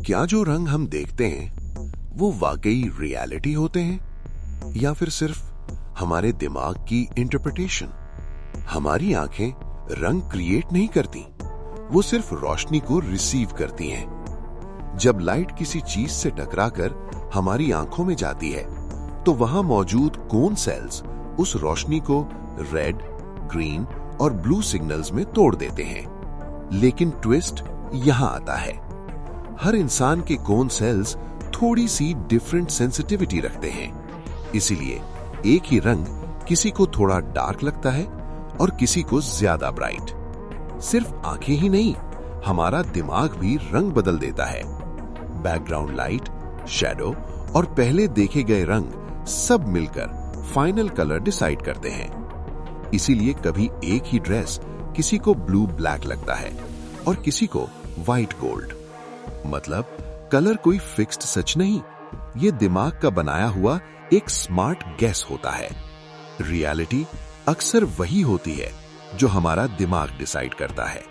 क्या जो रंग हम देखते हैं वो वाकई रियलिटी होते हैं या फिर सिर्फ हमारे दिमाग की इंटरप्रिटेशन? हमारी आंखें रंग क्रिएट नहीं करती, वो सिर्फ रोशनी को रिसीव करती हैं। जब लाइट किसी चीज से टकराकर हमारी आंखों में जाती है तो वहां मौजूद कोन सेल्स उस रोशनी को रेड, ग्रीन और ब्लू सिग्नल्स में तोड़ देते हैं। लेकिन ट्विस्ट यहां आता है, हर इंसान के कोन सेल्स थोड़ी सी डिफरेंट सेंसिटिविटी रखते हैं। इसीलिए एक ही रंग किसी को थोड़ा डार्क लगता है और किसी को ज्यादा ब्राइट। सिर्फ आंखें ही नहीं, हमारा दिमाग भी रंग बदल देता है। बैकग्राउंड लाइट, शैडो और पहले देखे गए रंग सब मिलकर फाइनल कलर डिसाइड करते हैं। इसीलिए कभी एक ही ड्रेस किसी को ब्लू ब्लैक लगता है और किसी को व्हाइट गोल्ड। मतलब कलर कोई फिक्स्ड सच नहीं, ये दिमाग का बनाया हुआ एक स्मार्ट गेस होता है। रियलिटी अक्सर वही होती है जो हमारा दिमाग डिसाइड करता है।